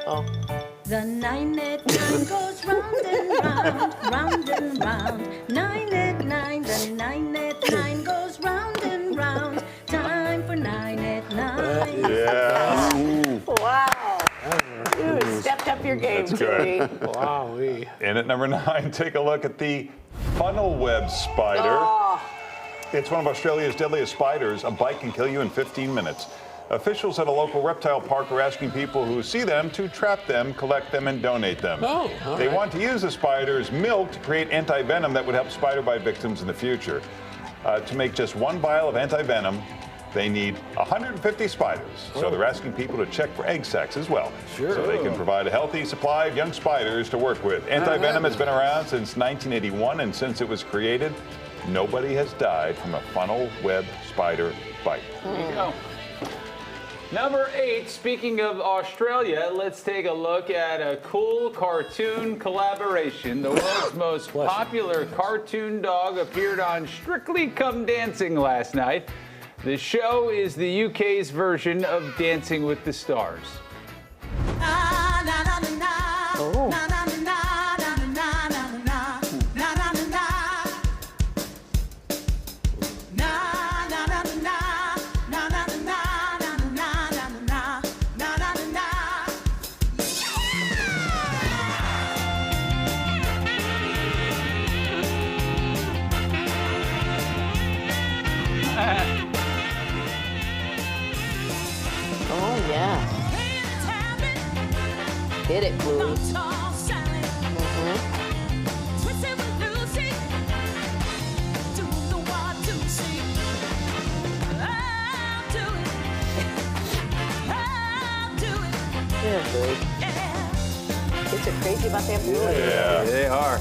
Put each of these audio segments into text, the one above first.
Uh-oh. The 989 goes round and round, round and round. 989, the 989 goes round and round. Time for 989. Yeah. Wow. You stepped up your game, Jerry. Wow. And at number 9, take a look at the funnel web spider. Oh. It's one of Australia's deadliest spiders. A bite can kill you in 15 minutes. Officials at a local reptile park are asking people who see them to trap them, collect them, and donate them. Oh, all They right. want to use the spider's milk to create anti-venom that would help spider bite victims in the future. To make just one vial of anti-venom, they need 150 spiders. So they're asking people to check for egg sacs as well. Sure. So they can provide a healthy supply of young spiders to work with. Anti-venom has been around since 1981, and since it was created, nobody has died from a funnel web spider bite. There you go. Number 8, speaking of Australia, let's take a look at a cool cartoon collaboration. The world's most popular cartoon dog appeared on Strictly Come Dancing last night. The show is the UK's version of Dancing with the Stars. Oh, yeah. Hit it, Bluey. Yeah, Bluey. Kids are crazy about that Bluey. Yeah. They are.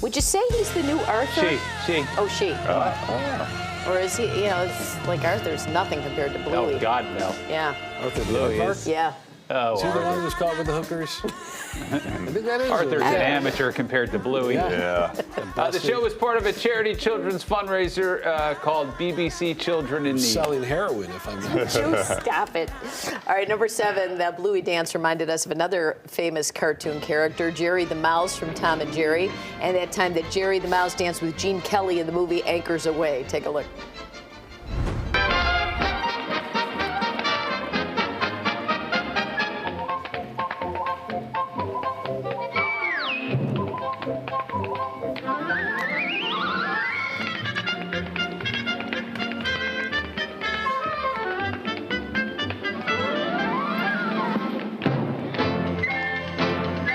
Would you say he's the new Arthur? She. Oh, she. Or is he, it's like Arthur's nothing compared to Bluey. Oh, God, no. Yeah. Arthur Bluey Bluey. is. Yeah. Oh, Is he the one who's caught with the hookers? I think that is. Arthur's an amateur compared to Bluey. Yeah. The show was part of a charity children's fundraiser called BBC Children in Need. Selling heroin, if I'm not Joe, stop it. All right, number 7, that Bluey dance reminded us of another famous cartoon character, Jerry the Mouse from Tom and Jerry, and that time that Jerry the Mouse danced with Gene Kelly in the movie Anchors Away. Take a look.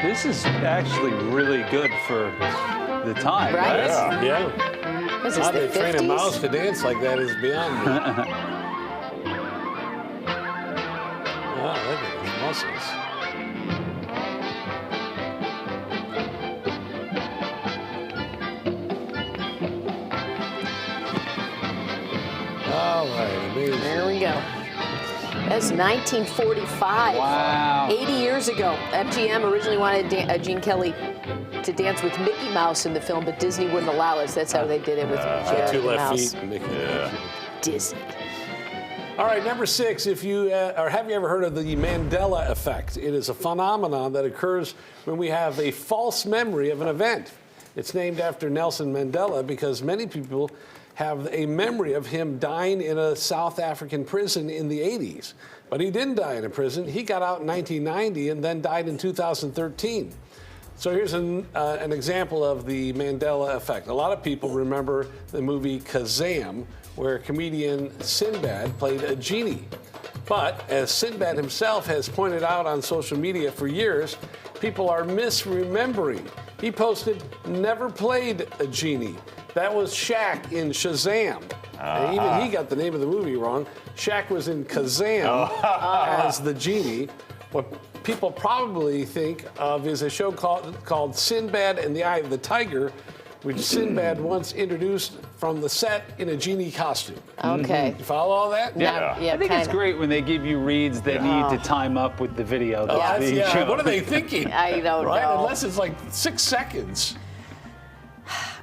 This is actually really good for the time, Right? right? Yeah. Was this How the they train a 50s? mouse to dance like that is beyond me. Wow, look at his muscles. All right, amazing. There we go. That's 1945. Wow. 80 years ago. MGM originally wanted Gene Kelly to dance with Mickey Mouse in the film, but Disney wouldn't allow us. That's how they did it with Jerry Two the left Mouse. feet. Mickey. Yeah. Disney. All right, number 6, if you or have you ever heard of the Mandela Effect? It is a phenomenon that occurs when we have a false memory of an event. It's named after Nelson Mandela because many people have a memory of him dying in a South African prison in the 80s. But he didn't die in a prison. He got out in 1990 and then died in 2013. So here's an example of the Mandela Effect. A lot of people remember the movie Kazam, where comedian Sinbad played a genie. But as Sinbad himself has pointed out on social media for years, people are misremembering. He posted, "Never played a genie." That was Shaq in Shazam. And even he got the name of the movie wrong. Shaq was in Kazam as the genie. What people probably think of is a show called Sinbad and the Eye of the Tiger, which Sinbad once introduced from the set in a genie costume. Okay. You follow all that? Yeah. I think it's kinda. great when they give you reads that need to time up with the video that's being Yeah, shown. what are they thinking? I don't right? know. Unless it's like 6 seconds.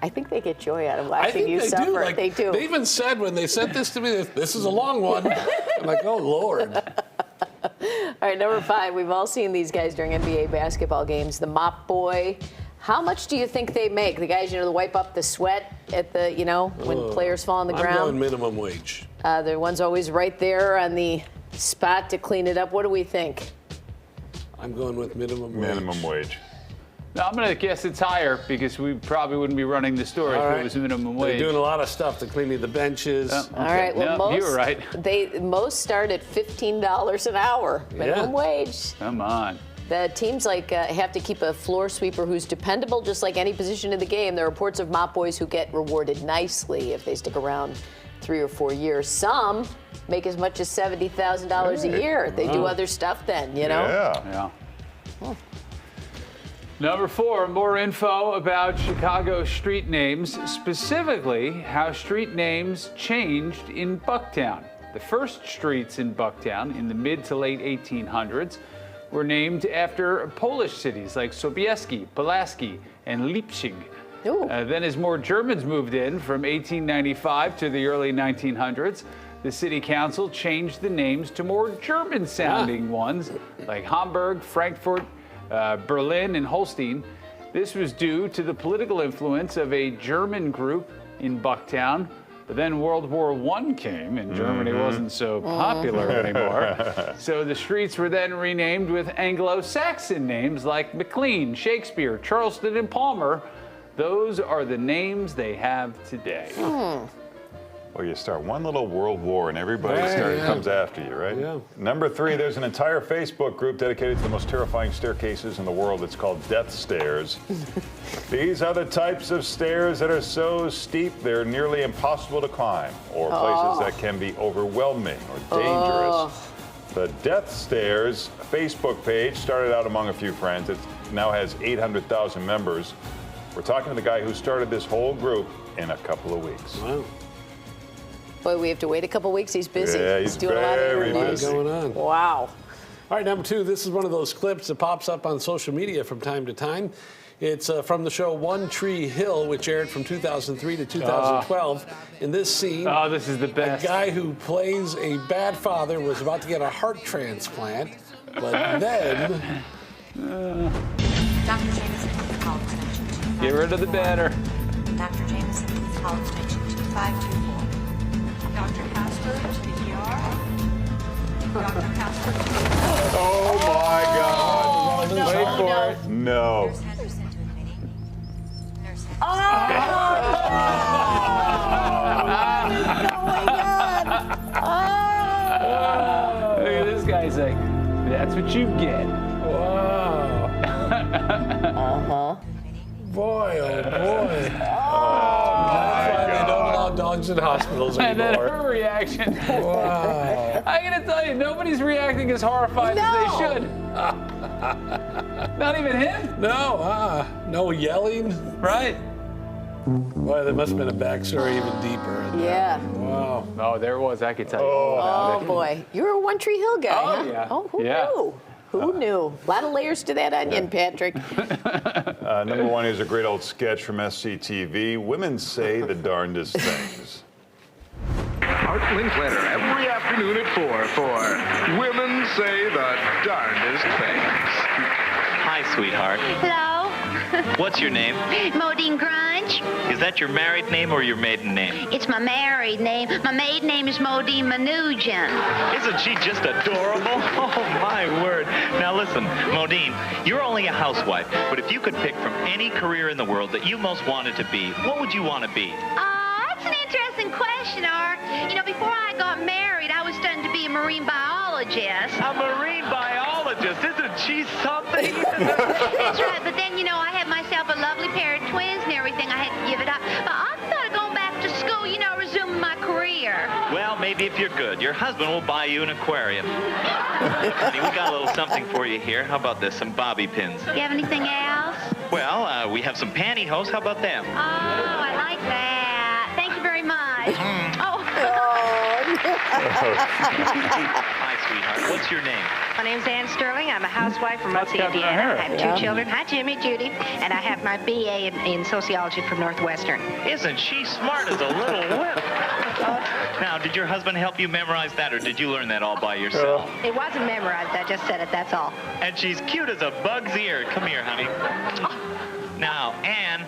I think they get joy out of I watching think you they suffer. do. Like, They do. They even said when they sent this to me, this is a long one. I'm like, oh, Lord. All right, number 5. We've all seen these guys during NBA basketball games. The Mop Boy. How much do you think they make? The guys, that wipe up the sweat at the, when players fall on the ground. I'm going minimum wage. The one's always right there on the spot to clean it up. What do we think? I'm going with minimum wage. Minimum wage. No, I'm going to guess it's higher because we probably wouldn't be running the story if it was minimum wage. They're doing a lot of stuff to clean the benches. Okay. All right. Well, you were right. Most start at $15 an hour minimum wage. Come on. The teams have to keep a floor sweeper who's dependable, just like any position in the game. There are reports of Mop Boys who get rewarded nicely if they stick around 3 or 4 years. Some make as much as $70,000 a year. They do other stuff then, Yeah. Number 4, more info about Chicago street names, specifically how street names changed in Bucktown. The first streets in Bucktown in the mid to late 1800s were named after Polish cities like Sobieski, Pulaski, and Leipzig. Then as more Germans moved in from 1895 to the early 1900s, the city council changed the names to more German-sounding ones like Hamburg, Frankfurt, Berlin, and Holstein. This was due to the political influence of a German group in Bucktown. But then World War I came and Germany wasn't so popular anymore. So the streets were then renamed with Anglo-Saxon names like McLean, Shakespeare, Charleston, and Palmer. Those are the names they have today. Well, you start one little world war and everybody comes after you, right? Yeah. Number 3, there's an entire Facebook group dedicated to the most terrifying staircases in the world. It's called Death Stairs. These are the types of stairs that are so steep they're nearly impossible to climb, or places that can be overwhelming or dangerous. The Death Stairs Facebook page started out among a few friends. It now has 800,000 members. We're talking to the guy who started this whole group in a couple of weeks. Wow. Boy, we have to wait a couple weeks. He's busy. Yeah, he's doing a lot of very interviews. busy. Going on. Wow. All right, number 2, this is one of those clips that pops up on social media from time to time. It's from the show One Tree Hill, which aired from 2003 to 2012. In this scene, this is the best. A guy who plays a bad father was about to get a heart transplant, but then... Dr. Jameson, call extension 2. Get rid of the banner. Dr. Jameson, call extension 2524. Dr. Casper to the ER. Dr. Casper to the ER. Oh my God. Wait for it. No. Nurse Henderson to admitting. Nurse Henderson. Look at this guy saying, that's what you get. Wow. Boy, oh boy. That's why they don't allow dogs in hospitals And then anymore. her reaction. Wow. I gotta tell you, nobody's reacting as horrified as they should. Not even him, No, no yelling. right? Boy, there must have been a backstory even deeper. in that. Yeah. Wow. Oh, there was. I could tell you all about Oh, it. boy. You're a One Tree Hill guy, huh? yeah. Oh, who Yeah. knew? Who knew? A lot of layers to that onion, Patrick. Number 1 is a great old sketch from SCTV. Women say the darndest things. Art Linkletter every afternoon at 4 for Women Say the Darndest Things. Hi, sweetheart. Hello, What's your name? Modine Grunge. Is that your married name or your maiden name? It's my married name. My maiden name is Modine Manujan. Isn't she just adorable? Oh, my word. Now listen, Modine, you're only a housewife, but if you could pick from any career in the world that you most wanted to be, what would you want to be? That's an interesting question, Art. You know, before I got married, I was studying to be a marine biologist. A marine biologist. Isn't she something? That's right, but then, you know, I had myself a lovely pair of twins and everything. I had to give it up. But I thought of going back to school, you know, resuming my career. Well, maybe if you're good, your husband will buy you an aquarium. Honey, we got a little something for you here. How about this? Some bobby pins. Do you have anything else? Well, we have some pantyhose. How about them? Oh, I like that. Thank you very much. Oh. Hi, sweetheart. What's your name? My name's Ann Sterling. I'm a housewife from Muncie, Captain Indiana. O'Hara. I have 2 children. Hi, Jimmy, Judy. And I have my BA in sociology from Northwestern. Isn't she smart as a little whip? Now, did your husband help you memorize that, or did you learn that all by yourself? It wasn't memorized. I just said it. That's all. And she's cute as a bug's ear. Come here, honey. Now, Anne,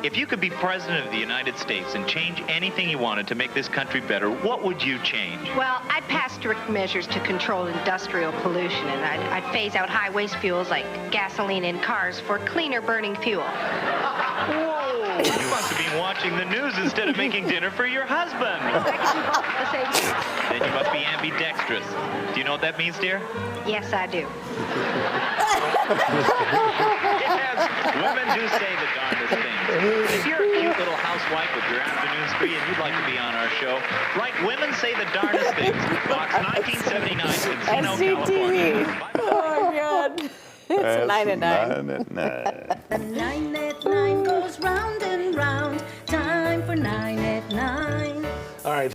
if you could be president of the United States and change anything you wanted to make this country better, what would you change? Well, I'd pass strict measures to control industrial pollution, and I'd phase out high-waste fuels like gasoline in cars for cleaner burning fuel. Whoa! You must have been watching the news instead of making dinner for your husband. I can do both at the same time. Then you must be ambidextrous. Do you know what that means, dear? Yes, I do. Yes, women do say the darndest things. If you're a cute little housewife with your afternoons free and you'd like to be on our show, write Women Say the Darndest Things, Box 1979, Encino, SCTV. California. Oh, God. It's 9 at 9. 9 at 9. The 9 at 9 goes round and round. Time for 9 at 9. All right.